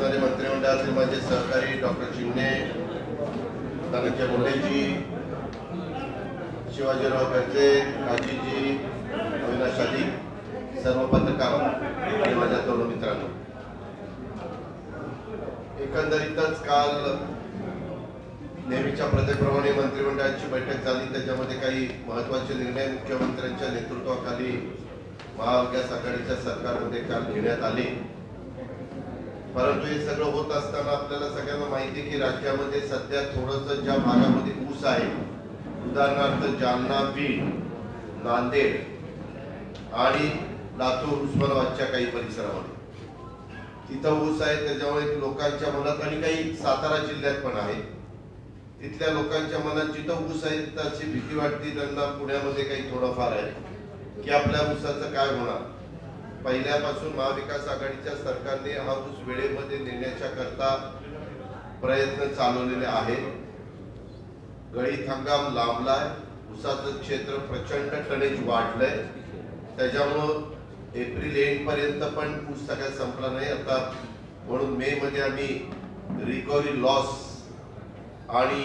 असणारे मंत्रिमंडळातील माझे सहकारी डॉक्टर शिंदे, धनंजय मुंडेजी, शिवाजीराव गर्जे, काजीजी, अविनाश आदी, सर्व पत्रकार आणि माझ्या तरुण मित्रांनो, एकंदरीतच काल नेहमीच्या प्रथेप्रमाणे मंत्रिमंडळाची बैठक झाली। त्याच्यामध्ये काही महत्त्वाचे निर्णय मुख्यमंत्र्यांच्या नेतृत्वाखाली महाविकास आघाडीच्या सरकारमध्ये काल घेण्यात आले। परंतु हे सगळं होत असताना आपल्याला सगळ्यांना माहिती आहे की राज्यामध्ये सध्या थोडंसं ज्या भागामध्ये ऊस आहे, उदाहरणार्थ जालना, बीड, नांदेड आणि लातूर, उस्मानाबादच्या काही परिसरामध्ये तिथं ऊस आहे। त्याच्यामुळे लोकांच्या मनात आणि काही सातारा जिल्ह्यात पण आहे, तिथल्या लोकांच्या मनात जिथं ऊस आहे तिथं अशी भीती वाटते त्यांना, पुण्यामध्ये काही थोडंफार आहे की आपल्या ऊसाचं काय होणार। पहिल्यापासून महाविकास आघाडीच्या सरकारने हा ऊस वेळेमध्ये नेण्याच्या करता प्रयत्न चालवलेले आहेत। गळीत हंगाम लांबलाय, ऊसाचं क्षेत्र प्रचंड टनेज वाढलंय, त्याच्यामुळं एप्रिल एंड पर्यंत पण ऊस सगळ्यात संपला नाही आता। म्हणून मे मध्ये आम्ही रिकव्हरी लॉस आणि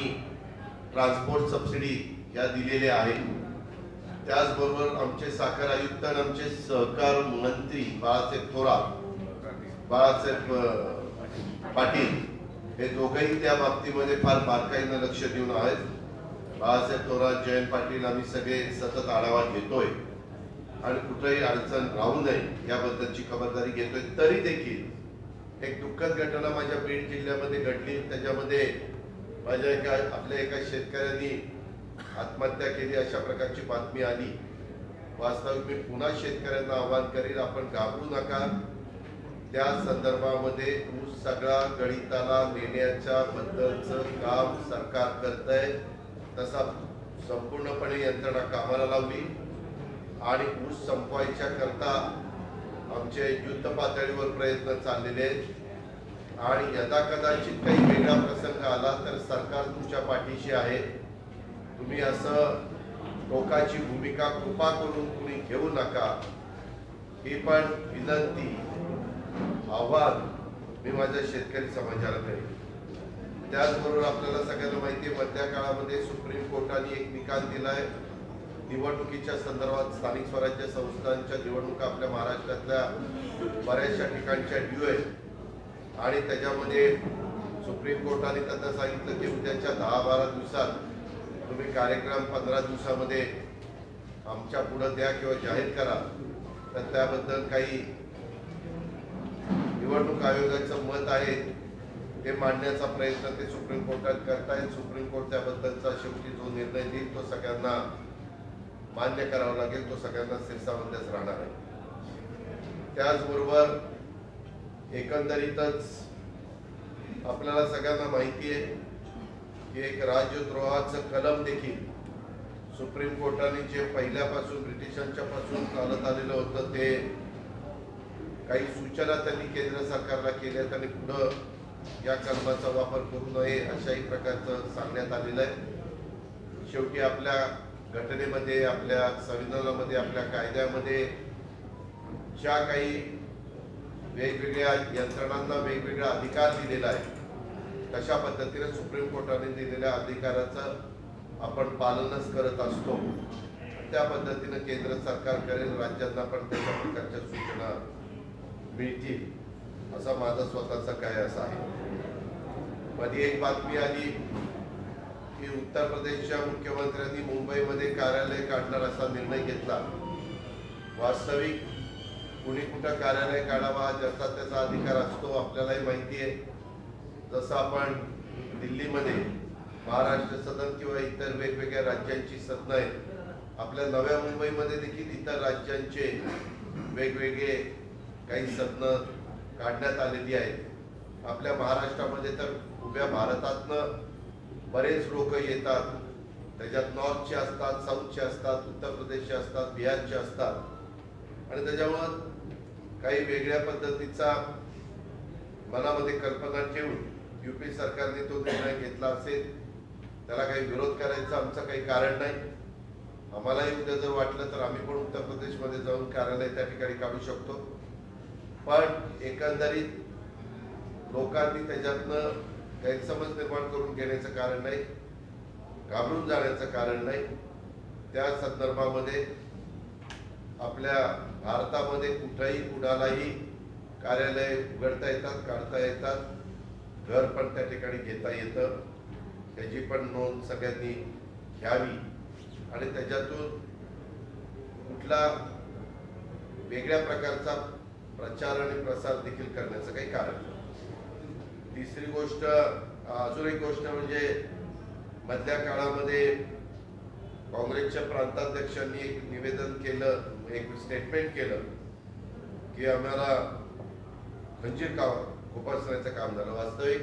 ट्रान्सपोर्ट सबसिडी या दिलेल्या आहेत। त्याचबरोबर आमचे साखर आयुक्त आणि आमचे सहकार मंत्री बाळासाहेब पाटील हे दोघेही त्या बाबतीमध्ये फार बारकाईनं लक्ष देऊन आहेत। बाळासाहेब थोरात, जयंत पाटील आम्ही सगळे सतत आढावा घेतोय आणि कुठेही अडचण राहू नये याबद्दलची खबरदारी घेतोय। तरी देखील एक दुःखद घटना माझ्या बीड जिल्ह्यामध्ये घडली। त्याच्यामध्ये आपल्या एका शेतकऱ्यांनी आत्महत्या केली अशा प्रकारची बातमी आली। वास्तविक मी पुन्हा शेतकऱ्यांना आवाहन करेल, आपण घाबरू नका। त्या संदर्भामध्ये ऊस सगळा गळीताला नेण्याच्या बद्दलचं काम सरकार करतंय, तसा संपूर्णपणे यंत्रणा कामाला लावली आणि ऊस संपवायच्या करता आमचे युद्ध पातळीवर प्रयत्न चाललेले आहेत। आणि यदा कदाचित काही वेगळा प्रसंग आला तर सरकार तुमच्या पाठीशी आहे। तुम्ही असं टोकाची भूमिका कृपा करून कुणी घेऊ नका, ही पण विनंती, आव्हान मी माझ्या शेतकरी समाजाला करेन। त्याचबरोबर आपल्याला सगळ्यांना माहिती आहे, मध्य काळामध्ये सुप्रीम कोर्टाने एक निकाल दिलाय निवडणुकीच्या संदर्भात। स्थानिक स्वराज्य संस्थांच्या निवडणुका आपल्या महाराष्ट्रातल्या बऱ्याचशा ठिकाणच्या ड्यू आहेत आणि त्याच्यामध्ये सुप्रीम कोर्टाने त्यांना सांगितलं की उद्याच्या 10-12 दिवसात तुम्ही कार्यक्रम 15 दिवसामध्ये आमच्या पुढे द्या किंवा जाहीर करा। तर त्याबद्दल काही निवडणूक आयोगाचं मत आहे ते मांडण्याचा प्रयत्न ते सुप्रीम कोर्टात करतायत। सुप्रीम कोर्ट त्याबद्दलचा शेवटी जो निर्णय देईल तो सगळ्यांना मान्य करावा लागेल, तो सगळ्यांना शिरसावंतच राहणार आहे। त्याचबरोबर एकंदरीतच आपल्याला सगळ्यांना माहिती आहे की एक राजद्रोहाचं कलम देखील सुप्रीम कोर्टाने जे पहिल्यापासून ब्रिटिशांच्या पासून चालत आलेलं होतं ते काही सूचना त्यांनी केंद्र सरकारला केल्यात आणि पुढं या कलमाचा वापर करू नये अशाही प्रकारचं सांगण्यात आलेलं आहे। शेवटी आपल्या घटनेमध्ये, आपल्या संविधानामध्ये, आपल्या कायद्यामध्ये ज्या काही वेगवेगळ्या यंत्रणांना वेगवेगळा अधिकार दिलेला आहे, तशा पद्धतीने सुप्रीम कोर्टाने दिलेल्या अधिकाराचं आपण पालनच करत असतो। त्या पद्धतीने केंद्र सरकार करेल, राज्यांना पण त्याच्या प्रकारच्या सूचना मिळतील असा माझा स्वतःचा काय असा आहे। मध्ये एक बातमी आली की उत्तर प्रदेशच्या मुख्यमंत्र्यांनी मुंबईमध्ये कार्यालय काढणार असा निर्णय घेतला। वास्तविक कुणी कुठं कार्यालय काढावा ज्याचा त्याचा अधिकार असतो, आपल्यालाही माहिती आहे। जसं आपण दिल्लीमध्ये महाराष्ट्र सदन किंवा इतर वेगवेगळ्या राज्यांची सदनं आहेत, आपल्या नव्या मुंबईमध्ये देखील इतर राज्यांचे वेगवेगळे काही सदनं काढण्यात आलेली आहेत। आपल्या महाराष्ट्रामध्ये तर उभ्या भारतातनं बरेच लोक येतात, त्याच्यात नॉर्थचे असतात, साऊथचे असतात, उत्तर प्रदेशचे असतात, बिहारचे असतात आणि त्याच्यामुळं काही वेगळ्या पद्धतीचा मनामध्ये कल्पना ठेवून यूपी सरकारने तो निर्णय घेतला असेल, त्याला काही विरोध करायचा आमचं काही कारण नाही। आम्हालाही उद्या जर वाटलं तर आम्ही पण उत्तर प्रदेशमध्ये जाऊन कार्यालय त्या ठिकाणी काढू शकतो। पण एकंदरीत लोकांनी त्याच्यातनं गैरसमज निर्माण करून घेण्याचं कारण नाही, घाबरून जाण्याचं कारण नाही. त्या संदर्भामध्ये आपल्या भारतामध्ये कुठेही कुणालाही कार्यालय उघडता येतात, काढता येतात, घर पण त्या ठिकाणी घेता येतं. त्याची पण नोंद सगळ्यांनी घ्यावी आणि त्याच्यातून कुठला वेगळ्या प्रकारचा प्रचार आणि प्रसार देखील करण्याचं काही कारण नाही. तिसरी गोष्ट, अजून एक गोष्ट म्हणजे मधल्या काळामध्ये काँग्रेसच्या प्रांताध्यक्षांनी एक निवेदन केलं, एक स्टेटमेंट केलं की आम्हाला खंजीर खुपसण्याचं काम झालं. वास्तविक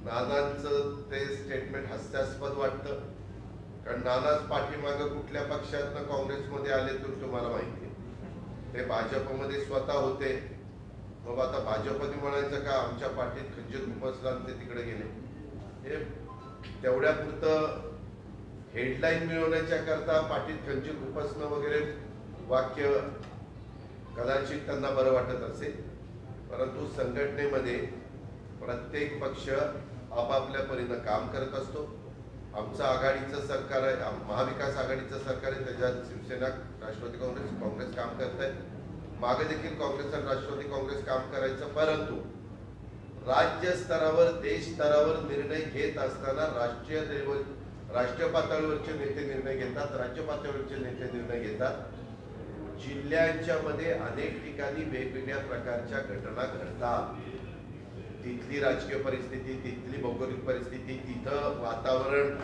नानांचं ते स्टेटमेंट हास्यास्पद वाटतं, कारण नानाच पाठीमागं कुठल्या पक्षातनं काँग्रेसमध्ये आले तर तुम्हाला माहिती आहे. ते भाजपमध्ये स्वतः होते. मग आता भाजपने म्हणायचं का आमच्या पाठीत खंजीर खुपसला आणि ते तिकडे गेले. हे तेवढ्या पुरतं हेडलाईन मिळवण्याच्या करता पाठीत खंजीर खुपसणं वगैरे वाक्य कदाचित त्यांना बरं वाटत असेल, परंतु संघटनेमध्ये प्रत्येक पक्ष आपापल्या परीनं काम करत असतो. आमचं आघाडीचं सरकार आहे, महाविकास आघाडीचं सरकार आहे, त्याच्यात शिवसेना, राष्ट्रवादी काँग्रेस काम करत आहे. मागे देखील काँग्रेस आणि राष्ट्रवादी काँग्रेस काम करायचं, परंतु राज्य स्तरावर, देश स्तरावर निर्णय घेत असताना राष्ट्रीय पातळीवरचे नेते निर्णय घेतात, राज्य पातळीवरचे नेते निर्णय घेतात. जिल्ह्यांच्या मध्ये अनेक ठिकाणी वेगवेगळ्या प्रकारच्या घटना घडतात. तिथली राजकीय परिस्थिती, तिथली भौगोलिक परिस्थिती, तिथं वातावरण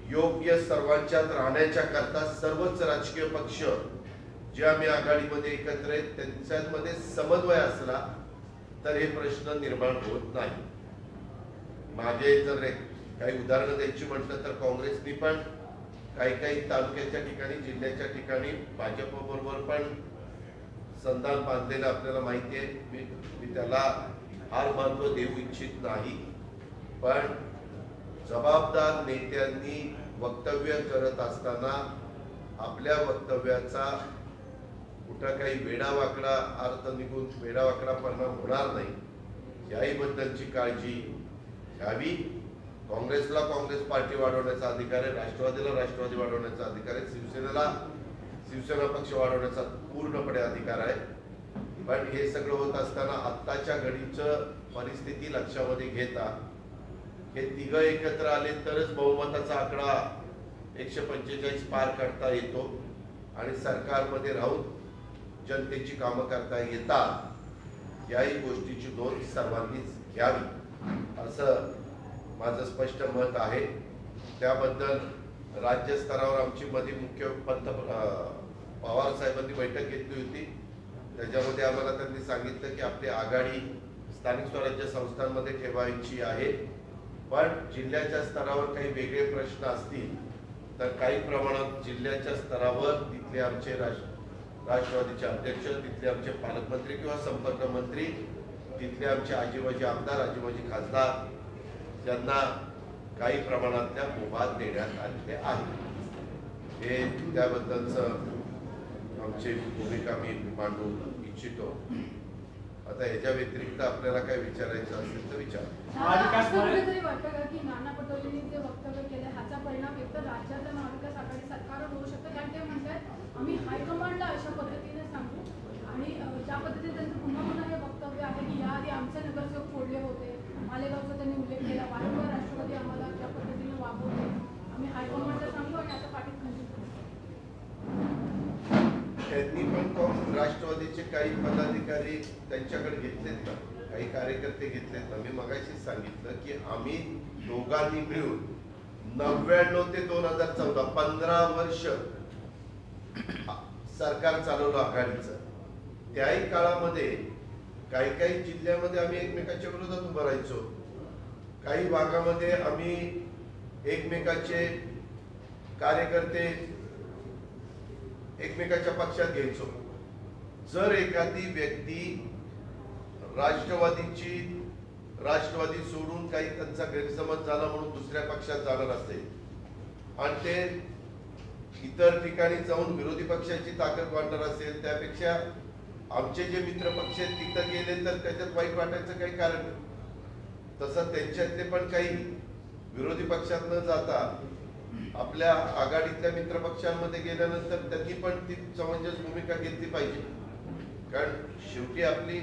योग्य सर्वांच्यात राहण्याच्या करता सर्वच राजकीय पक्ष जे आम्ही आघाडीमध्ये एकत्र आहेत त्यांच्यामध्ये समन्वय असला तर हे प्रश्न निर्माण होत नाही. माझे जर काही उदाहरणं द्यायची म्हटलं तर काँग्रेसनी पण काही तालुक्याच्या ठिकाणी, जिल्ह्याच्या ठिकाणी भाजप बरोबर पण संधान बांधलेलं आपल्याला माहिती आहे. मी त्याला फार महत्व देऊ इच्छित नाही, पण जबाबदार नेत्यांनी वक्तव्य करत असताना आपल्या वक्तव्याचा कुठं काही वेडावाकडा अर्थ निघून वेडावाकडा परिणाम होणार नाही याही बद्दलची काळजी घ्यावी. काँग्रेसला काँग्रेस पार्टी वाढवण्याचा अधिकार आहे, राष्ट्रवादीला राष्ट्रवादी वाढवण्याचा अधिकार आहे, शिवसेनेला शिवसेना पक्ष वाढवण्याचा पूर्णपणे अधिकार आहे. पण हे सगळं होत असताना आत्ताच्या घडीचं परिस्थिती लक्षामध्ये घेता हे तिघं एकत्र आले तरच बहुमताचा आकडा 145 पार करता येतो आणि सरकारमध्ये राहून जनतेची कामं करता येतात. याही गोष्टीची नोंद सर्वांनीच घ्यावी असं माझं स्पष्ट मत आहे. त्याबद्दल राज्य स्तरावर आमची मध्ये मुख्य पवार साहेबांनी बैठक घेतली होती. त्याच्यामध्ये आम्हाला त्यांनी सांगितलं की आपली आघाडी स्थानिक स्वराज्य संस्थांमध्ये ठेवायची आहे, पण जिल्ह्याच्या स्तरावर काही वेगळे प्रश्न असतील तर काही प्रमाणात जिल्ह्याच्या स्तरावर तिथले आमचे राष्ट्रवादीचे अध्यक्ष, तिथले आमचे पालकमंत्री किंवा संपर्क मंत्री, तिथले आमचे आजीबाजी आमदार, आजीबाजी खासदार यांना काही प्रमाणातल्या मुभा देण्यात आलेले आहे. हे त्याबद्दलचं आमची भूमिका मी मांडू इच्छितो. आता ह्याच्या व्यतिरिक्त आपल्याला काय विचारायचं असेल तर विचार. कुठेतरी वाटतं का की नाना पटोलेंनी जे वक्तव्य केले ह्याचा परिणाम एकतर राज्यातल्या महाविकास आघाडी सरकारवर होऊ शकतो, कारण ते म्हणतात आम्ही हायकमांडला अशा पद्धतीने सांगू आणि ज्या पद्धतीने त्यांचं पुन्हा हे वक्तव्य आहे की याआधी आमचे नगरसेवक फोडले होते, मालेगावचा त्यांनी उल्लेख केला, वारंवार राष्ट्रवादी आम्हाला ज्या पद्धतीने वागवते, आम्ही हायकमांडला सांगू आणि आता पाठीत खंडित करू. त्यांनी पण राष्ट्रवादीचे काही पदाधिकारी त्यांच्याकडे घेतलेत का, काही कार्यकर्ते घेतलेत ना. मी मगाशीच सांगितलं की आम्ही दोघांनी मिळून 99 ते 2014 15 वर्ष सरकार चालवलं आघाडीचं. त्याही काळामध्ये काही जिल्ह्यामध्ये आम्ही एकमेकांच्या विरोधात उभं राहायचो, काही भागामध्ये आम्ही एकमेकाचे कार्यकर्ते एकमेकाच्या पक्षात घ्यायचो. जर एखादी व्यक्ती राष्ट्रवादी सोडून काही त्यांचा गैरसमज झाला म्हणून दुसऱ्या पक्षात जाणार असेल आणि ते इतर ठिकाणी जाऊन विरोधी पक्षाची ताकद वाढणार असेल, त्यापेक्षा आमचे जे मित्र पक्ष आहेत तिथं गेले तर त्याच्यात वाईट वाटायचं काही कारण नाही. तसं त्यांच्यातले पण काही विरोधी पक्षात न जाता आपल्या आघाडीतल्या मित्र पक्षांमध्ये गेल्यानंतर त्यांनी पण ती समंजस भूमिका घेतली पाहिजे. कारण शेवटी आपली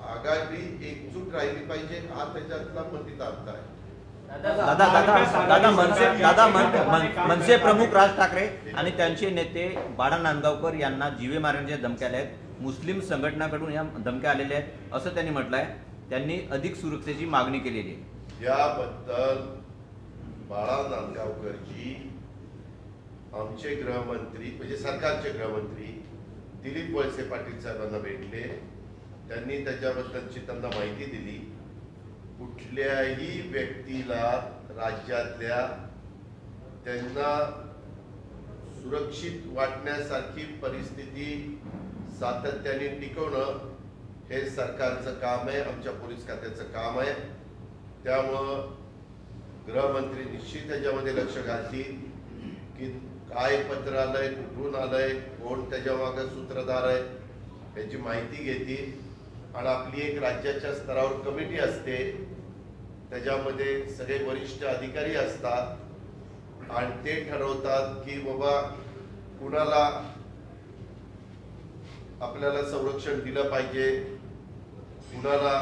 आघाडी एकजूट राहिली पाहिजे हा त्याच्यातला मतितार्थ आहे. मनसे प्रमुख राज ठाकरे आणि त्यांचे नेते बाळा नांदगावकर यांना जीवे मारण्याच्या धमक्या आल्या आहेत. मुस्लिम संघटनाकडून या धमक्या आलेल्या आहेत असं त्यांनी म्हटलंय. त्यांनी अधिक सुरक्षेची मागणी केलेली आहे. याबद्दल बाळा नांदगावकरजी आमचे गृहमंत्री म्हणजे सरकारचे गृहमंत्री दिलीप वळसे पाटील साहेबांना भेटले. त्यांनी त्याच्याबद्दलची त्यांना माहिती दिली. कुठल्याही व्यक्तीला राज्यातल्या त्यांना सुरक्षित वाटण्यासारखी परिस्थिती सातत्याने टिकवणं हे सरकारचं काम आहे, आमच्या पोलीस खात्याचं काम आहे. त्यामुळं गृहमंत्री निश्चित त्याच्यामध्ये लक्ष घालतील की काय पत्र आलंय, कुठून आलंय, कोण त्याच्या मागे सूत्रधार आहे याची माहिती घेतील. आणि आपली एक राज्याच्या स्तरावर कमिटी असते, त्याच्यामध्ये सगळे वरिष्ठ अधिकारी असतात आणि ते ठरवतात की बाबा कुणाला आपल्याला संरक्षण दिलं पाहिजे, कुणाला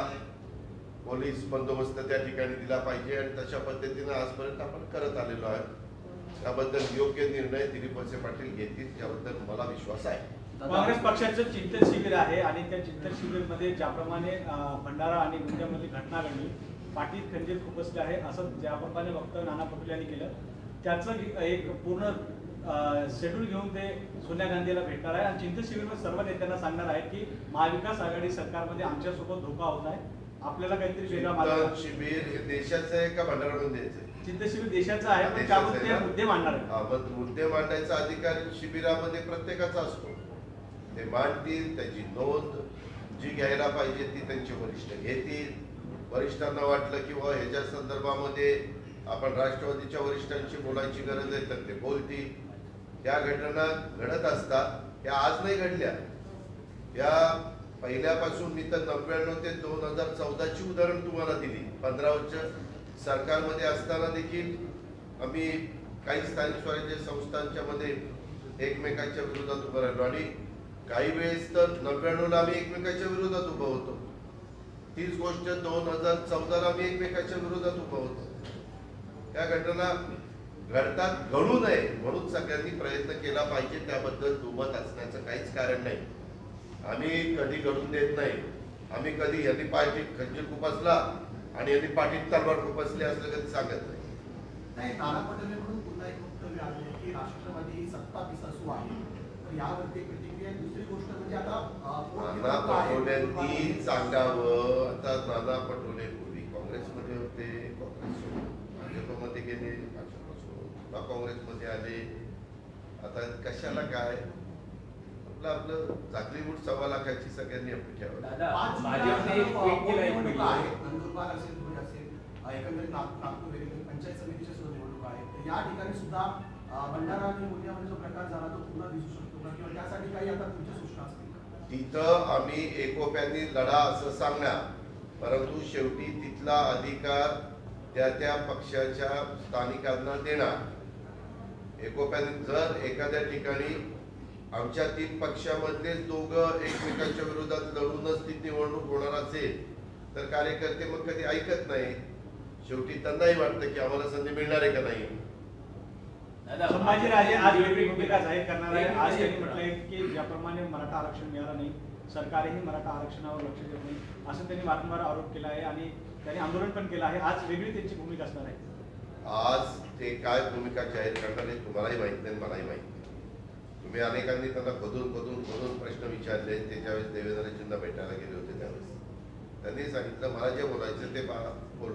पोलीस बंदोबस्त त्या ठिकाणी दिला पाहिजे. आणि तशा पद्धतीने आजपर्यंत आपण करत आलेलो आहे. त्याबद्दल योग्य निर्णय दिलीप वळसे पाटील घेतील याबद्दल मला विश्वास आहे. काँग्रेस पक्षाचं चिंतन शिबिर आहे आणि त्या चिंतन शिबिरमध्ये ज्याप्रमाणे भंडारा आणि गोंदियामध्ये घटना घडली, पाटील खंजीर खुपसले आहे असं ज्याप्रमाणे वक्तव्य नाना पटोले यांनी केलं, त्याचं एक पूर्ण शेड्यूल घेऊन ते सोनिया गांधीला भेटणार आहे. आणि चिंतन शिबिरमध्ये सर्व नेत्यांना सांगणार आहे की महाविकास आघाडी सरकारमध्ये आमच्यासोबत धोका होत आहे, आपल्याला काहीतरी वेगळा मार्ग. शिबिर हे देशाचं आहे का भंडारामध्ये? चिंतन शिबिर देशाचं आहे, पण त्यामध्ये ते मुद्दे मांडणार आहे. मुद्दे मांडायचा अधिकार शिबिरामध्ये प्रत्येकाचा असतो. ते मांडतील, त्याची नोंद जी घ्यायला पाहिजे ती त्यांचे वरिष्ठ घेतील. वरिष्ठांना वाटलं की ह्याच्या संदर्भामध्ये आपण राष्ट्रवादीच्या वरिष्ठांशी बोलायची गरज आहे तर ते बोलतील. या घटना घडत असतात, त्या आज नाही घडल्या. या पहिल्यापासून मी तर 99 ते 2014ची उदाहरण तुम्हाला दिली. 15 वर्ष सरकारमध्ये असताना देखील आम्ही काही स्थानिक स्वराज्य संस्थांच्या मध्ये एकमेकांच्या विरोधात उभं राहिलो आणि काही वेळेस तर 99ला आम्ही एकमेकांच्या विरोधात उभं होतो. तीच गोष्ट 2014ला आम्ही एकमेकांच्या विरोधात उभं होतो. त्या घटना घडतात, घडू नये म्हणून सगळ्यांनी प्रयत्न केला पाहिजे. त्याबद्दल दुमत असण्याचं काहीच कारण नाही. आम्ही कधी घडून देत नाही. आम्ही कधी यांनी पाठीत खंजीर खुपसला आणि यांनी पाठीत तलवार खुपसली असलं कधी सांगत नाही. नाना पटोलेंकडून पुन्हा एक वक्तव्य आले की राष्ट्रवादी सत्ता पिसासू आहे, तर यावरती प्रतिक्रिया. दुसरी गोष्ट म्हणजे आता नाना पटोलेंनी सांगावं. आता नाना पटोले पूर्वी काँग्रेसमध्ये होते, काँग्रेस भाजपमध्ये गेले, भाजपासून काँग्रेसमध्ये आले. आता कशाला काय आपलं झाकली बूट 1.25 लाखाची सगळ्यांनी आपली ठेवावी. नंदुरबार असेल, धुळे असेल, एकंदरीत नागपूर वगैरे पंचायत समितीच्या सुद्धा निवडणुका आहेत. या ठिकाणी सुद्धा भंडारा आणि गोंदियामध्ये जो प्रकार झाला तो पुन्हा दिसू शकतो का, किंवा त्यासाठी काही आता तुमच्या सूचना असतील? तिथं आम्ही एकोप्याने लढा असं सांगणार, परंतु शेवटी तिथला अधिकार त्या त्या पक्षाच्या स्थानिकांना देणार. एकोप्याने जर एखाद्या ठिकाणी आमच्या 3 पक्षामधलेच दोघं एकमेकांच्या विरोधात लढूनच ती निवडणूक होणार असेल तर कार्यकर्ते मग कधी ऐकत नाही. शेवटी त्यांनाही वाटतं की आम्हाला संधी मिळणार आहे का नाही. संभाजीराजे आज वेगळी भूमिका जाहीर करणार आहे. आज त्यांनी म्हटलंय की ज्याप्रमाणे मराठा आरक्षण मिळालं नाही, सरकारही मराठा आरक्षणावर लक्ष देत नाही असं त्यांनी वारंवार आरोप केला आहे आणि त्यांनी आंदोलन पण केलं आहे. आज वेगळी त्यांची भूमिका असणार आहे. आज ते काय भूमिका जाहीर करणार आहे तुम्हालाही माहित नाही, मलाही माहित नाही. तुम्ही अनेकांनी त्यांना खोदून प्रश्न विचारले. ते ज्यावेळेस देवेंद्रजींना भेटायला गेले होते त्यावेळेस त्यांनी सांगितलं मला जे बोलायचं ते बोलू.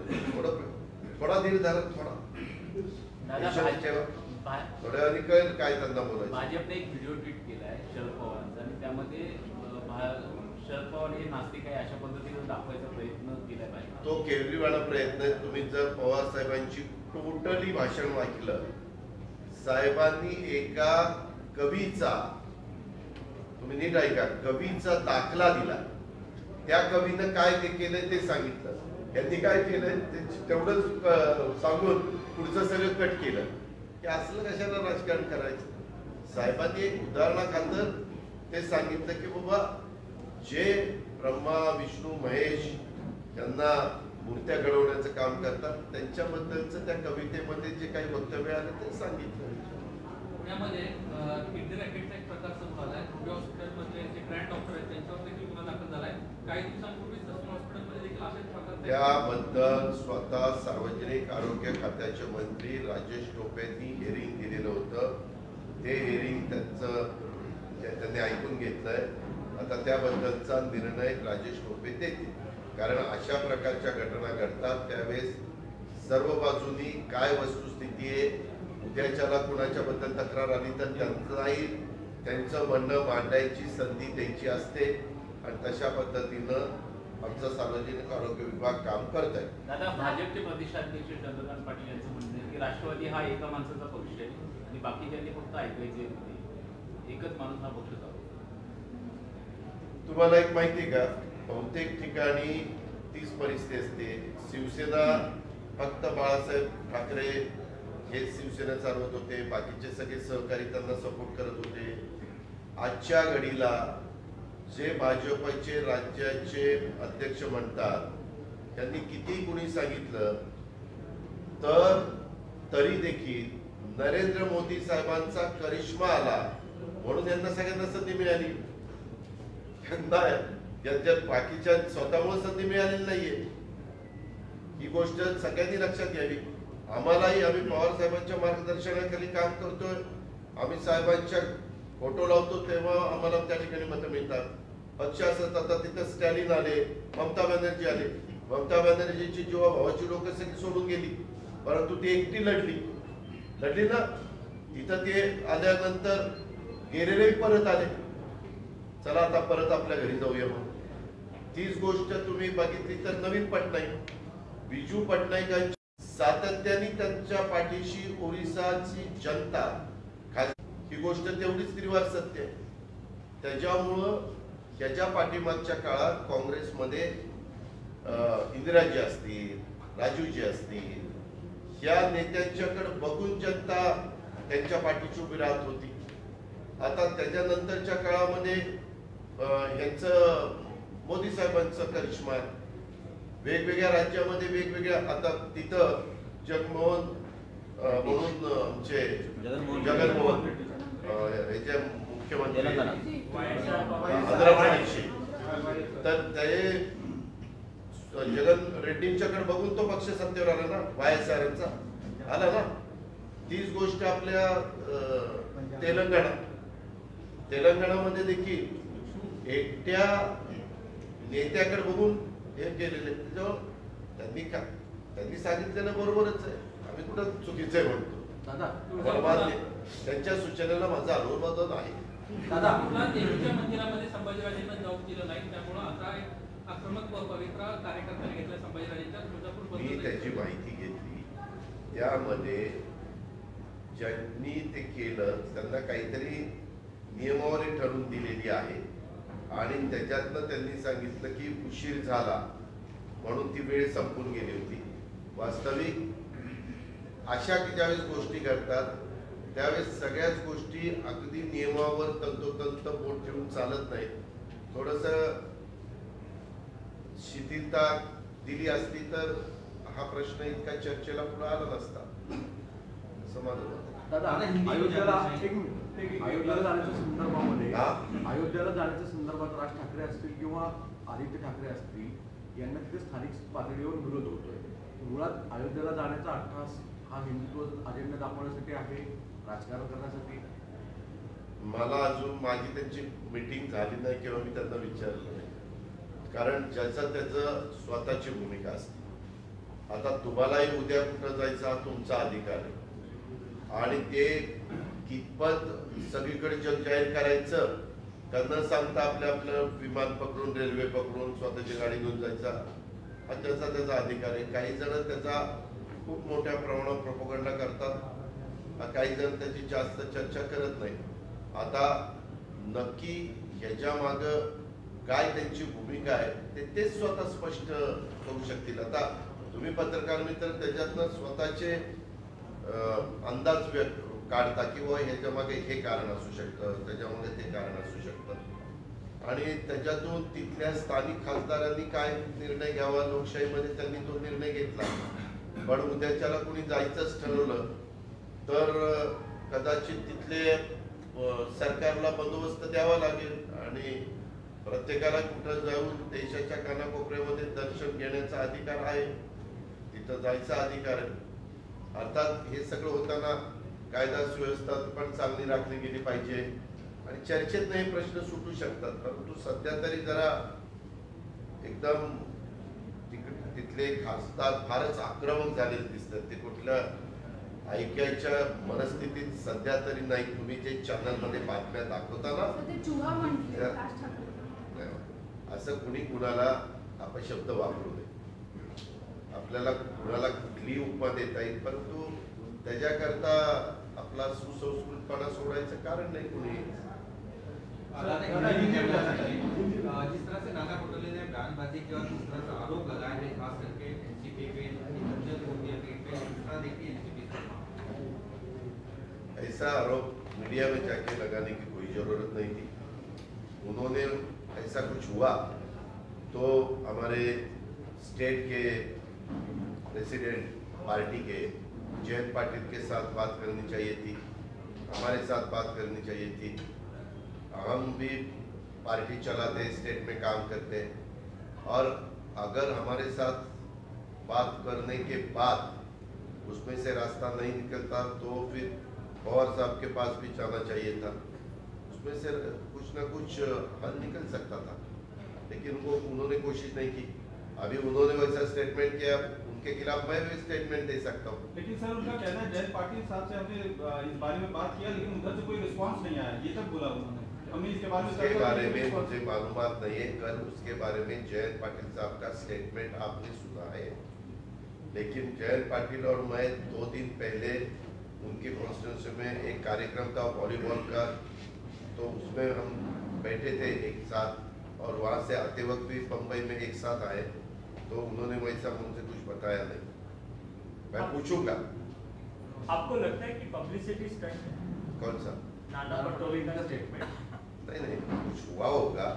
थोडा धीर धरा, थोडा थोड्या वेळाने कळेल काय त्यांना बोलायचं. भाजपने एक व्हिडिओ ट्विट केला आहे शरद पवारांचा आणि त्यामध्ये शरद पवार हे नास्तिक आहे अशा पद्धतीने दाखवायचा प्रयत्न केला पाहिजे. तो केविलवाणा प्रयत्न आहे. तुम्ही जर पवार साहेबांची टोटली भाषण वाचलं, साहेबांनी एका कवीचा, तुम्ही नीट ऐका, कवीचा दाखला दिला. त्या कवीनं काय ते केलंय ते सांगितलं. यांनी काय केलं तेवढंच सांगून पुढचं सगळं कट केलं की असलं कशाला राजकारण करायचं. साहेबांनी एक उदाहरणाखातर ते सांगितलं की बाबा जे ब्रह्मा विष्णू महेश यांना मूर्त्या घडवण्याचं काम करतात त्यांच्याबद्दलचं त्या कवितेमध्ये जे काही वक्तव्य आलं ते सांगितलं. पुण्यामध्ये किडनी रॅकेटचा एक प्रकार समोर आलाय. रुबी हॉस्पिटलमध्ये जे ग्रँड डॉक्टर आहेत त्यांच्यावर देखील गुन्हा दाखल झालाय. काही दिवसांपूर्वी ससून हॉस्पिटलमध्ये देखील असेच प्रकार त्याबद्दल स्वतः सार्वजनिक आरोग्य खात्याचे मंत्री राजेश टोपेंनी हिअरिंग दिलेलं होतं. ते हिअरिंग त्यांनी ऐकून घेतलंय. आता त्याबद्दलचा निर्णय राजेश टोपे देतील. कारण अशा प्रकारच्या घटना घडतात त्यावेळेस सर्व बाजूनी काय वस्तुस्थिती आहे, उद्याच्याला कुणाच्या बद्दल तक्रार आली तर त्यांनाही त्यांचं म्हणणं मांडायची संधी द्यायची असते आणि तशा पद्धतीनं आमचा सार्वजनिक आरोग्य विभाग काम करत आहे. दादा, भाजपचे प्रदेशाध्यक्ष चंद्रकांत पाटील यांचं म्हणणं आहे की राष्ट्रवादी हा एका माणसाचा पक्ष आहे आणि बाकीच्यांनी फक्त ऐकायचे एकच माणूस हा पक्ष चालतो. तुम्हाला एक माहिती का, बहुतेक ठिकाणी तीच परिस्थिती असते. शिवसेना फक्त बाळासाहेब ठाकरे हे शिवसेना चालवत होते, बाकीचे सगळे सहकारी त्यांना सपोर्ट करत होते. आजच्या घडीला जे भाजपचे राज्याचे अध्यक्ष म्हणतात त्यांनी किती कुणी सांगितलं तर तरी देखील नरेंद्र मोदी साहेबांचा करिश्मा आला म्हणून यांना सगळ्यांना संधी मिळाली. त्यांना ज्यांच्या बाकीच्या स्वतःमुळे संधी मिळालेली नाहीये. ही गोष्ट सगळ्यांनी लक्षात घ्यावी. आम्हालाही आम्ही पवार साहेबांच्या मार्गदर्शनाखाली काम करतोय. आम्ही साहेबांच्या फोटो लावतो तेव्हा आम्हाला त्या ठिकाणी मतं मिळतात. पक्ष असत आता तिथं स्टॅलिन आले, ममता बॅनर्जी आले. ममता बॅनर्जीची जेव्हा भावाची लोक सगळी सोडून गेली परंतु ती एकटी लढली ना. तिथं ते आल्यानंतर गेलेले परत आले. चला आता परत आपल्या घरी जाऊया म्हणून. तीच गोष्ट तुम्ही बघितली तर नवीन पटनाईक, बिजू पटनाईकांची सातत्याने त्यांच्या पाठीशी ओरिसाची जनता, ही गोष्ट तेवढीच निर्वार सत्य आहे. त्याच्यामुळं त्याच्या पाठीमागच्या काळात काँग्रेसमध्ये इंदिराजी असतील, राजूजी असतील, या नेत्यांच्याकडे बघून जनता त्यांच्या पाठीशी उभी राहत होती. आता त्याच्यानंतरच्या काळामध्ये यांचं मोदी साहेबांचं करिश्मा वेगवेगळ्या राज्यामध्ये वेगवेगळ्या. आता तिथं जगमोहन म्हणून आमचे जगनमोहन याचे मुख्यमंत्री आंध्र प्रदेशचे, तर ते जगन रेड्डींच्याकडे बघून तो पक्ष सत्तेवर आला ना, YSRचा आला ना. तीच गोष्ट आपल्या तेलंगणामध्ये देखील एकट्या नेत्याकडे बघून हे केलेले. त्यांनी सांगितलेलं बरोबरच आहे. आम्ही कुठं चुकीचं आहे म्हणतो. त्यांच्या सूचनेला माझा अनुमोदन आहे. दादा, देवीच्या मंदिरामध्ये संभाजीराजेंना जाऊ दिलं नाही त्यामुळे आता एक आक्रमक पवित्रा कार्यकर्त्यांनी घेतला संभाजीराजेंच्या तुळजापूर. मी त्याची माहिती घेतली. त्यामध्ये ज्यांनी ते केलं त्यांना काहीतरी नियमावली ठरवून दिलेली आहे आणि त्याच्यातनं त्यांनी सांगितलं की उशीर झाला म्हणून ती वेळ संपून गेली होती. वास्तविक अशा ज्यावेळेस गोष्टी घडतात त्यावेळेस सगळ्याच गोष्टी अगदी नियमावर तंतोतंत बोट ठेवून चालत नाही. थोडस शिथिलता दिली असती तर हा प्रश्न इतका चर्चेला पुढे आला नसता असं माझं मत. दादा, अयोध्येला जाण्याच्या संदर्भामध्ये अयोध्येला जाण्याच्या संदर्भात राज ठाकरे असतील किंवा आदित्य ठाकरे असतील यांना तिथे स्थानिक पातळीवर विरोध होतोय. मुळात अयोध्येला जाण्याचा अट्टहास हा हिंदुत्व अजेंडा दाखवण्यासाठी आहे, राजकारण करण्यासाठी. मला अजून माझी त्यांची मीटिंग झाली नाही किंवा मी त्यांना विचारलं नाही. कारण ज्याचं त्याचं स्वतःची भूमिका असते. आता तुम्हालाही उद्या कुठं जायचा हा तुमचा अधिकार आहे आणि ते कितपत सगळीकडे जग जाहीर करायचं का न सांगता आपलं विमान पकडून रेल्वे पकडून स्वतःची गाडी घेऊन जायचा हा त्याचा अधिकार आहे. काही जण त्याचा खूप मोठ्या प्रमाणात प्रोपगंडा करतात, काही जण त्याची जास्त चर्चा करत नाही. आता नक्की ह्याच्या माग काय त्यांची भूमिका आहे तेच स्वतः स्पष्ट करू शकतील. आता तुम्ही पत्रकार मित्र त्याच्यातनं स्वतःचे अंदाज व्यक्त काढता किंवा ह्याच्या मागे हे कारण असू शकतं, त्याच्यामध्ये ते कारण असू शकतं आणि त्याच्यातून तिथल्या स्थानिक खासदारांनी काय निर्णय घ्यावा लोकशाहीमध्ये त्यांनी तो निर्णय घेतला. पण उद्याच्याला कोणी जायचंच ठरवलं तर कदाचित तिथले सरकारला बंदोबस्त द्यावा लागेल आणि प्रत्येकाला कुठं जाऊन देशाच्या कानाकोपऱ्यामध्ये दर्शन घेण्याचा अधिकार आहे, तिथं जायचा अधिकार आहे. अर्थात हे सगळं होताना कायदा सुव्यवस्था पण चांगली राखली गेली पाहिजे आणि चर्चेत हे प्रश्न सुटू शकतात. परंतु सध्या तरी जरा एकदम तिथले खासदार फारच आक्रमक झालेले दिसतात. ते कुठल्या ऐकायच्या मनस्थितीत सध्या तरी नाही. तुम्ही जे चॅनलमध्ये बातम्या दाखवता ना असं कुणी कुणाला अपशब्द वापरू नये. आपल्याला कुणाला कुठली उपमा देता येईल परंतु त्याच्याकरता आपला सुसंस्कृतपणा सोडायचं कारण नाही कुणी. जिस तरह से नाना पटोले ने बयानबाजी की और जिस तरह से आरोप लगाए हैं खास करके एनसीपी पे दूसरा देखिए एनसीपी ऐसा आरोप मीडिया में जाके लगाने की कोई जरूरत नहीं थी. उन्होंने ऐसा कुछ हुआ तो हमारे स्टेट के प्रेसिडेंट पार्टी के जयंत पाटिल के साथ बात करनी चाहिए थी, हमारे साथ बात करनी चाहिए थी. हम भी पार्टी चलाते स्टेट में काम करते और अगर हमारे साथ बात करने के बाद उसमें से रास्ता नहीं निकलता तो फिर पवार साहब के पास भी जाना चाहिए था. उसमें से कुछ ना कुछ हल निकल सकता था लेकिन वो उन्होंने कोशिश नहीं की. अभी उन्होंने वैसा स्टेटमेंट किया, उनके खिलाफ मैं भी स्टेटमेंट दे सकता हूँ. लेकिन सर उनका कहना है जयंत पाटिल साहब से हमने इस बारे में बात किया लेकिन उधर से कोई रिस्पांस नहीं आया, ये तक बोला उन्होंने. हमें इसके बारे में मुझे मालूमात नहीं है. कल उसके बारे में जयंत पाटिल साहब का स्टेटमेंट आपने सुना है लेकिन जयंत पाटिल और मैं 2 दिन पहले उनके कॉन्स्टिट्यूंसी में एक कार्यक्रम था वॉलीबॉल का, तो उसमें हम बैठे थे एक साथ और वहाँ से आते वक्त भी बम्बई में एक साथ आए तो उन्होंने वैसा मुझे कुछ बताया नहीं. मैं पूछूंगा. आपको लगता है कि पब्लिसिटी स्टंट है? कौन सा? नाना पटोले का स्टेटमेंट. नहीं कुछ हुआ होगा,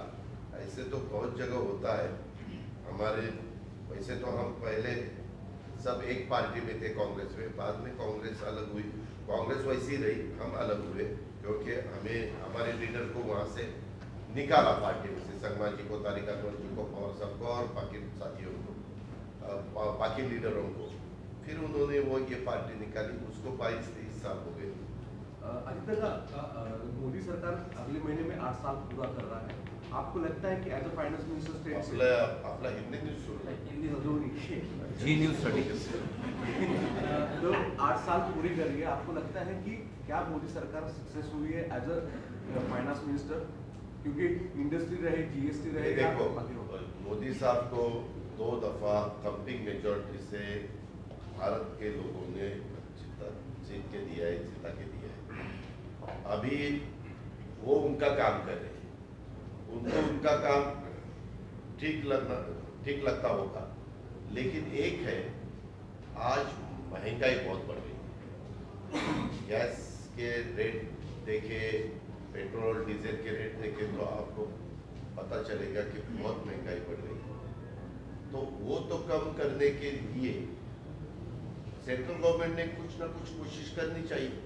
ऐसे तो बहुत जगह होता है. हमारे वैसे तो हम पहले सब एक पार्टी में थे कांग्रेस में, बाद में कांग्रेस अलग हुई. कांग्रेस वैसी रही, हम अलग हुए क्योंकि हमें हमारे लीडर को वहाँ से निकाला पार्टी में से, संगमा जी को, तारिक अनवर जी को, पवार साहब को और बाकी साथियों को, बाकी लीडरों को. फिर उन्होंने वो ये पार्टी निकाली, उसको 22-23 साल हो गए. आदित्य का मोदी सरकार अगले महीने में 8 साल पूरा कर रहा है. आपको लगता है कि as a finance minister state आपला हिंदी न्यूज सुरू हिंदी जी न्यूज स्टडी तो 8 साल पूरी कर रही है. आपको लगता है कि क्या मोदी सरकार सक्सेस हुई है एज अ फाइनेंस मिनिस्टर, क्योंकि इंडस्ट्री रहे, जीएसटी रहे. देखो मोदी साहब को 2 दफा थम्पिंग मेजॉरिटी से भारत के लोगों ने जीत के दिया है, जिता के दिया है. अभी वो उनका काम कर रहे हैं, उनको उनका काम ठीक लगता होगा लेकिन एक है आज महंगाई बहुत बढ़ गई. गैस के रेट देखे, पेट्रोल डीजल के रेट देखे तो आपको पता चलेगा कि बहुत महंगाई बढ़ रही है. तो वो तो कम करने के लिए सेंट्रल गवर्नमेंट ने कुछ ना कुछ कोशिश करनी चाहिए.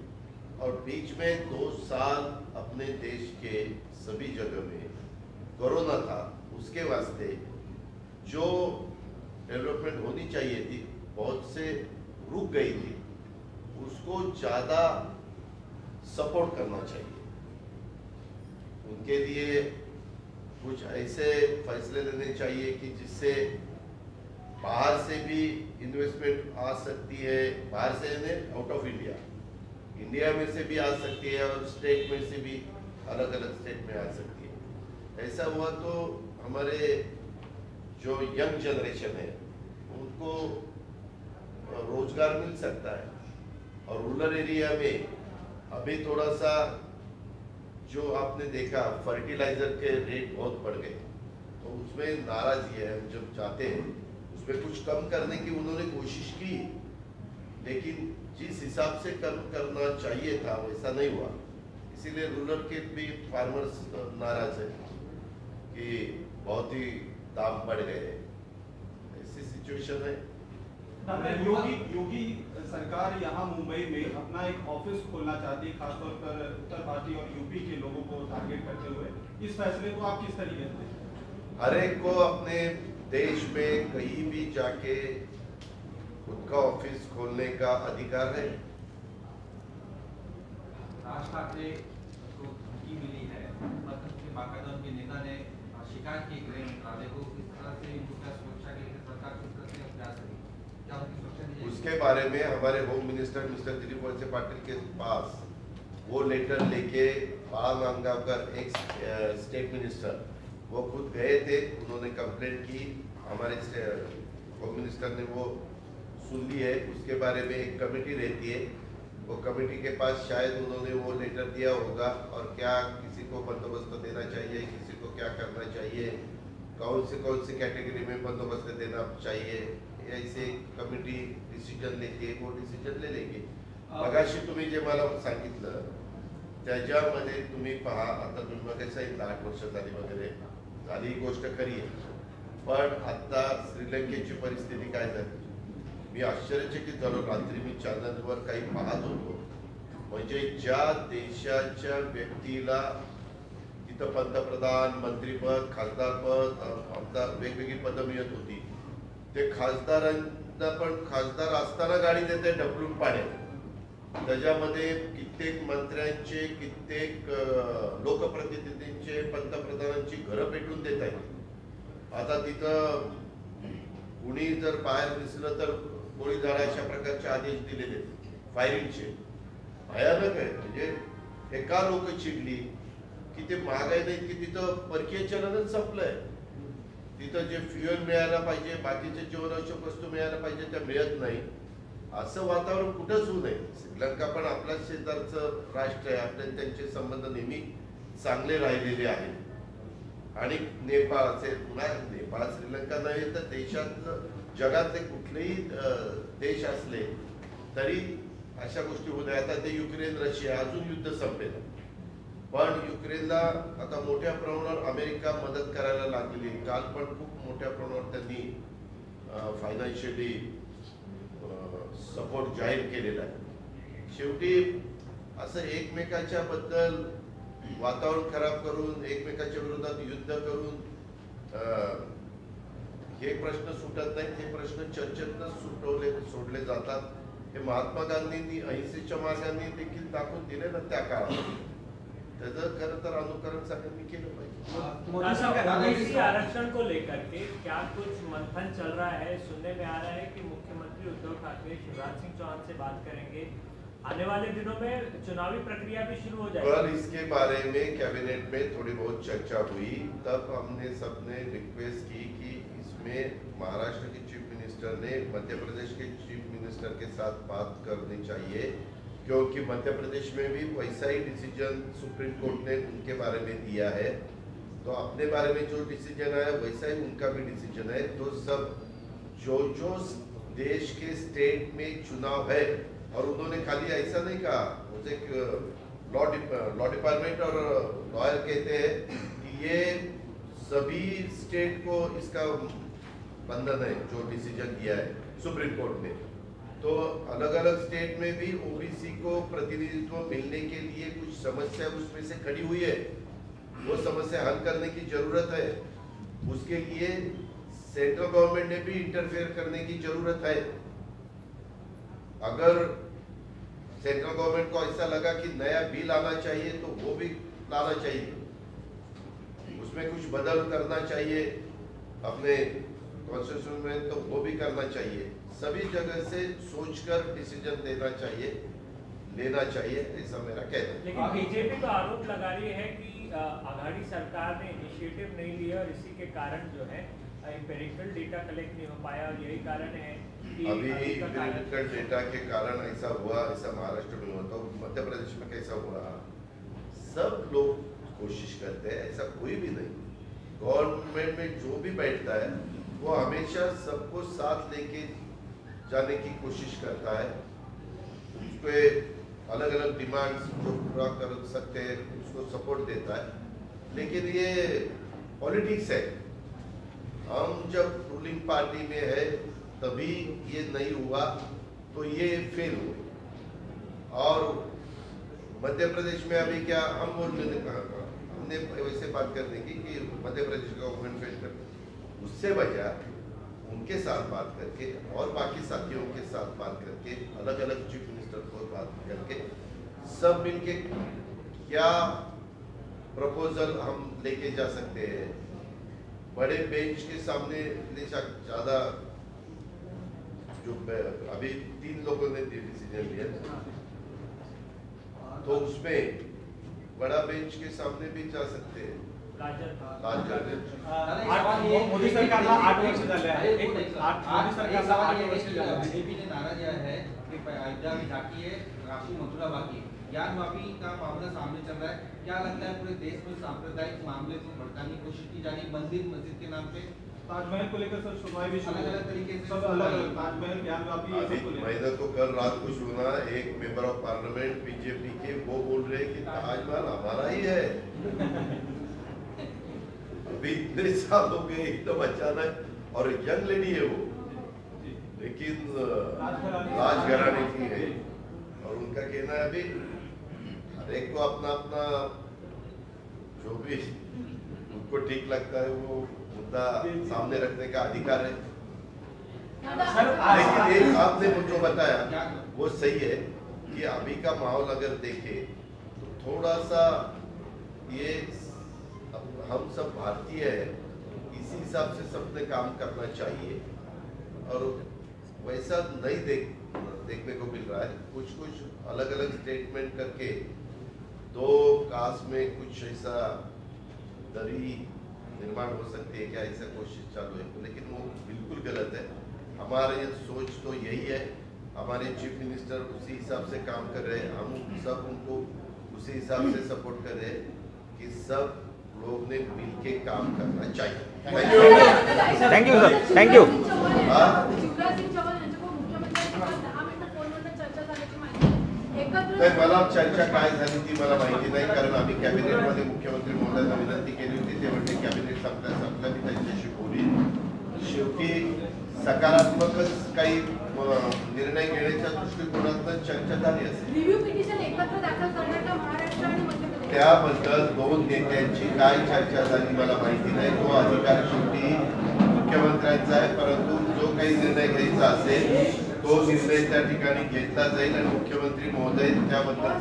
और बीच में 2 साल अपने देश के सभी जगह में कोरोना था, उसके वास्ते जो डेवलपमेंट होनी चाहिए थी बहुत से रुक गई थी, उसको ज़्यादा सपोर्ट करना चाहिए. उनके लिए कुछ ऐसे फैसले लेने चाहिए कि जिससे बाहर से भी इन्वेस्टमेंट आ सकती है, बाहर से आउट ऑफ इंडिया, इंडिया में से भी आ सकती है और स्टेट में से भी अलग अलग स्टेट में आ सकती है. ऐसा हुआ तो हमारे जो यंग जनरेशन है उनको रोजगार मिल सकता है. और रूरल एरिया में अभी थोड़ा सा जो आपने देखा फर्टिलाइजर के रेट बहुत बढ़ गए, तो उसमें नाराजगी है। हम जब चाहते हैं उसमें कुछ कम करने की उन्होंने कोशिश की, लेकिन जिस हिसाब से कम करना चाहिए था वैसा नहीं हुआ। इसीलिए रूरल के भी फार्मर्स नाराज है कि बहुत ही दाम बढ़ गए। ऐसी सिचुएशन है। योगी सरकार यहाँ मुंबई में अपना एक ऑफिस खोलना चाहती है, खासतौर पर उत्तर भारतीय और यूपी के लोगों को टारगेट करते हुए। इस फैसले को आप किस तरीके से देखते हैं? हर एक को अपने देश में कहीं भी जाके खुद का ऑफिस खोलने का अधिकार है। राज ठाकरे को धमकी मिली है, मतलब बाकायदा उनके नेता ने शिकायत की गृह मंत्रालय को, किस तरह से उनका सुरक्षा के लिए सरकार किस तरह से प्रयास करेगी? क्या उनकी सुरक्षा दी जाएगी? उसके बारे में हमारे home minister mister Dilip Walse Patil के पास वो लेटर लेके बाळा नांदगावकर एक स्टेट मिनिस्टर वो खुद गए थे। उन्होंने कंप्लेंट की, हमारे होम मिनिस्टर ने वो सुन ली है। उसके बारे में एक कमेटी रहती है, वो कमेटी के पास शायद उन्होंने वो लेटर दिया होगा, और क्या किसी को बंदोबस्त देना चाहिए, किसी को क्या करना चाहिए, कौन सी कैटेगरी में बंदोबस्त देना चाहिए, ऐसे कमिटी डिसिजन लेते, वो डिसिजन ले लेंगे। मगाशी तुम्ही जे मला सांगितलं त्याच्यामध्ये तुम्ही पहा, आता तुम्ही मग सांगितलं 8 वर्ष झाली वगैरे झाली, ही गोष्ट खरी आहे। पण आता श्रीलंकेची परिस्थिती काय झाली, मी आश्चर्यचकित झालो। रात्री मी चॅनलवर काही पाहत होतो, म्हणजे ज्या देशाच्या व्यक्तीला तिथं पंतप्रधान, मंत्रीपद, खासदारपद, आमदार वेगवेगळी पदं मिळत होती, ते खासदारांना पण खासदार असताना गाडी देते ढकलून पाण्यात। त्याच्यामध्ये कित्येक मंत्र्यांचे, कित्येक लोकप्रतिनिधींचे, पंतप्रधानांची घरं पेटून देत आहेत। आता तिथं कुणी जर बाहेर दिसलं तर गोळी झाडा अशा प्रकारचे आदेश दिलेले, फायरिंगचे। भयानक आहे। म्हणजे एका लोक चिडली की ते महागाई नाही की तिथं परकीय चलनच संपलंय। तिथं जे फ्युएल मिळायला पाहिजे, बाकीचे जीवनावश्यक वस्तू मिळायला पाहिजे, त्या मिळत नाही। असं वातावरण कुठंच होऊ नये। श्रीलंका पण आपल्या शेजारचं राष्ट्र आहे, आपले त्यांचे संबंध नेहमी चांगले राहिलेले आहेत। आणि नेपाळ असेल, पुन्हा नेपाळ श्रीलंका नव्हे तर देशातलं जगातले कुठलेही देश असले तरी अशा गोष्टी होत आहेत। आता ते युक्रेन रशिया अजून युद्ध संपेल, पण युक्रेनला आता मोठ्या प्रमाणावर अमेरिका मदत करायला लागलेली। काल पण खूप मोठ्या प्रमाणावर त्यांनी फायनान्शियली सपोर्ट जाहीर केलेला आहे। शेवटी असं एकमेकाच्या बद्दल वातावरण खराब करून, एकमेकाच्या विरोधात युद्ध करून हे प्रश्न सुटत नाहीत। हे प्रश्न चर्चेतूनच सोडले जातात। हे महात्मा गांधींनी अहिंसेच्या मार्गाने देखील दाखवून दिले ना त्या काळात। त्याचं खरं तर अनुकरण सगळ्यांनी केलं पाहिजे। ओबीसी आरक्षण को लेकर के क्या कुछ मंथन चल रहा है? सुनने में आ रहा है कि मुख्यमंत्री उद्धव ठाकरे शिवराज सिंह चौहान से बात करेंगे, आने वाले दिनों में चुनावी प्रक्रिया भी शुरू हो जाएगी। कल इसके बारे में कैबिनेट में थोड़ी बहुत चर्चा हुई, तब हमने सबने रिक्वेस्ट की कि इसमें महाराष्ट्र के चीफ मिनिस्टर ने मध्य प्रदेश के चीफ मिनिस्टर के साथ बात करनी चाहिए, क्योंकि मध्य प्रदेश में भी वैसा ही डिसीजन सुप्रीम कोर्ट ने उनके बारे में दिया है। तो अपने बारे में जो डिसीजन है वैसा ही उनका भी डिसीजन है। तो सब जो देश के स्टेट में चुनाव है, और उन्होंने खाली ऐसा नहीं कहा, मुझे लॉ डिपार्टमेंट और लॉयर कहते हैं कि ये सभी स्टेट को इसका बंधन है जो डिसीजन दिया है सुप्रीम कोर्ट ने। तो अलग अलग स्टेट में भी ओबीसी को प्रतिनिधित्व मिलने के लिए कुछ समस्या उसमें से खड़ी हुई है, वो समस्या हल करने की जरूरत है। उसके लिए सेंट्रल गवर्नमेंट ने भी इंटरफेयर करने की जरूरत है। अगर सेंट्रल गवर्नमेंट को ऐसा लगा कि नया बिल आना चाहिए तो वो भी लाना चाहिए, उसमें कुछ बदल करना चाहिए अपने कॉन्स्टिट्यूशन में, तो वो भी करना चाहिए। सभी जगह से सोचकर डिसीजन लेना चाहिए, ऐसा मेरा कहना है। लेकिन बीजेपी तो आरोप लगा रही है कि आघाड़ी सरकार ने इनिशिएटिव नहीं लिया और इसी के कारण जो है एम्पिरिकल डेटा कलेक्ट नहीं हो पाया, और यही कारण है कि अभी एम्पिरिकल डेटा के कारण ऐसा हुआ। ऐसा महाराष्ट्र में हुआ, तो मध्य प्रदेश में कैसा हुआ? सब लोग कोशिश करते हैं, ऐसा कोई भी नहीं। गवर्नमेंट में जो भी बैठता है वो हमेशा सबको साथ लेके जाने की कोशिश करता है, उसके अलग अलग डिमांड्स जो पूरा कर सकते हैं उसको सपोर्ट देता है। लेकिन ये पॉलिटिक्स है, हम जब रूलिंग पार्टी में है तभी ये नहीं हुआ तो ये फेल हुए। और मध्य प्रदेश में अभी क्या हम हमने वैसे बात करने की कि मध्य प्रदेश गवर्नमेंट फेल कर, उससे बचा उनके साथ बात करके और बाकी साथियों के साथ बात करके अलग अलग चीफ मिनिस्टर को बात करके सब मिलके क्या प्रपोजल हम लेके जा सकते हैं, बड़े बेंच के सामने ले ज्यादा जो अभी 3 लोगों ने डिसीजन लिया तो उसमें बड़ा बेंच के सामने भी जा सकते हैं। मोदी सरकारला 8 वर्ष झाले आहे। मोदी सरकारला 8 वर्ष झाले। बीजेपी ने नारा दिया है कि अयोध्या में बाकी है, काशी मथुरा बाकी है। ज्ञान वापी का मामला सामने चल रहा है, क्या लगता है पूरे देश में सांप्रदायिक मामले को भड़काने की कोशिश की जा रही, मंदिर मस्जिद के नाम पे? ताजमहल को लेकर सर सुनवाई भी अलग अलग तरीके से सब अलग अलग ताजमहल ज्ञान वापी मैंने तो कल रात को सुना एक मेंबर ऑफ पार्लियामेंट बीजेपी के वो बोल रहे कि ताजमहल हमारा ही है। अभी इतने साल हो गए एकदम अचानक, और यंग लेडी है वो, लेकिन राजघराने की है और उनका कहना है अभी हर एक को अपना अपना जो भी उनको ठीक लगता है वो मुद्दा सामने रखने का अधिकार है। लेकिन एक आपने जो बताया वो सही है कि अभी का माहौल अगर देखे तो थोड़ा सा ये हम सब भारतीय है, इसी हिसाब से सबने काम करना चाहिए और वैसा नहीं देखने को मिल रहा है। कुछ अलग अलग स्टेटमेंट करके 2 कास्ट में कुछ ऐसा दरी निर्माण हो सकती है क्या, ऐसा कोशिश चालू है, लेकिन वो बिल्कुल गलत है। हमारे सोच तो यही है, हमारे चीफ मिनिस्टर उसी हिसाब से काम कर रहे हैं, हम सब उनको उसी हिसाब से सपोर्ट कर रहे हैं कि सब लोग ने मिलके काम करना चाहिए। Thank you sir, thank you. मला चर्चा काय झाली ती मला माहिती नाही, कारण आम्ही कॅबिनेटमध्ये मुख्यमंत्री महोदयांना विनंती केली होती, ते म्हणजे कॅबिनेट संपल्या मी त्यांच्याशी बोलीन। शेवटी सकारात्मकच काही निर्णय घेण्याच्या दृष्टिकोनातून चर्चा झाली असेल। रिव्ह्यू पिटिशन एकत्र दाखल करण्याचा महाराष्ट्र आणि मध्य प्रदेश त्याबद्दल 2 नेत्यांची काय चर्चा झाली मला माहिती नाही, तो अधिकार शेवटी मुख्यमंत्र्यांचा आहे, परंतु जो काही निर्णय घ्यायचा असेल तो निर्णय त्या ठिकाणी घेतला जाईल आणि मुख्यमंत्री महोदय त्याबद्दल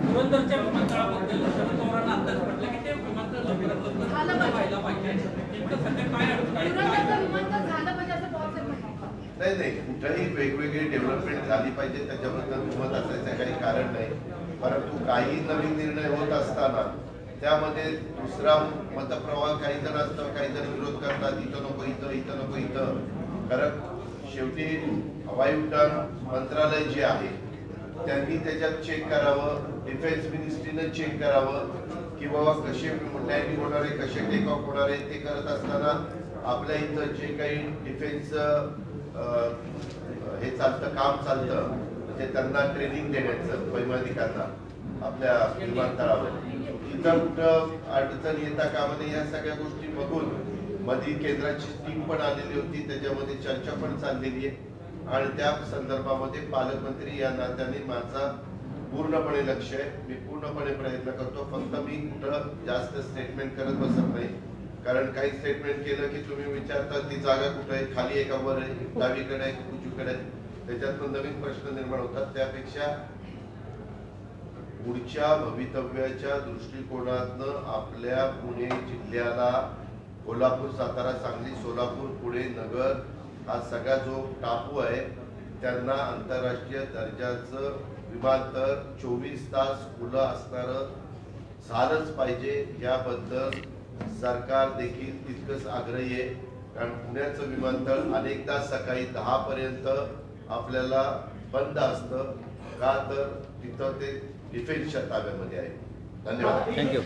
पुरंदरच्या विमानतळाबद्दल शरद पवारांना अंदाज पडला की ते विमानतळ लवकरात लवकर व्हायला पाहिजे, नेमकं सध्या काय पुरंदरचं विमानतळ झालं पाहिजे असं पॉलिसी नाही कुठेही वेगवेगळी डेव्हलपमेंट झाली पाहिजे त्याच्याबद्दल दुमत असायचं काही कारण नाही, परंतु काही नवीन निर्णय होत असताना त्यामध्ये दुसरा मतप्रवाह काही जण असतं, काही जण विरोध करतात, इथं नको इथं नको इथं, कारण शेवटी हवाई उड्डाण मंत्रालय जे आहे त्यांनी त्याच्यात चेक करावं, डिफेन्स मिनिस्ट्रीने चेक करावं की बाबा कसे लँडिंग होणार आहे, कसे टेक ऑफ होणार आहे, ते करत असताना आपल्या इथं जे काही डिफेन्स हे चालतं काम चालतं म्हणजे त्यांना ट्रेनिंग देण्याचं वैमानिकांना आपल्या विमानतळावर इथं कुठं अडचण येता कामा नये, या सगळ्या गोष्टी बघून मध्ये केंद्राची टीम पण आलेली होती, त्याच्यामध्ये चर्चा पण चाललेली आहे आणि त्या संदर्भामध्ये पालकमंत्री या नात्याने माझा पूर्णपणे लक्ष आहे, मी पूर्णपणे प्रयत्न करतो, फक्त मी कुठं जास्त स्टेटमेंट करत बसत नाही, कारण काही स्टेटमेंट केलं की तुम्ही विचारता ती जागा कुठे आहे, खाली आहे का वर आहे, डावीकडे आहे की उजवीकडे आहे, त्याच्यातून नवीन प्रश्न निर्माण होतात। त्यापेक्षा पुढच्या भवितव्याच्या दृष्टिकोनातनं आपल्या पुणे जिल्ह्याला कोल्हापूर, सातारा, सांगली, सोलापूर, पुणे, नगर हा सगळा जो टापू आहे त्यांना आंतरराष्ट्रीय दर्जाचं विमानतळ 24 तास खुलं असणारं झालंच पाहिजे, याबद्दल सरकार देखील तितकंच आग्रही आहे, कारण पुण्याचं विमानतळ अनेकदा सकाळी 10 पर्यंत आपल्याला बंद असतं, का तर तिथं ते डिफेन्सच्या ताब्यामध्ये आहे। धन्यवाद। थँक्यू।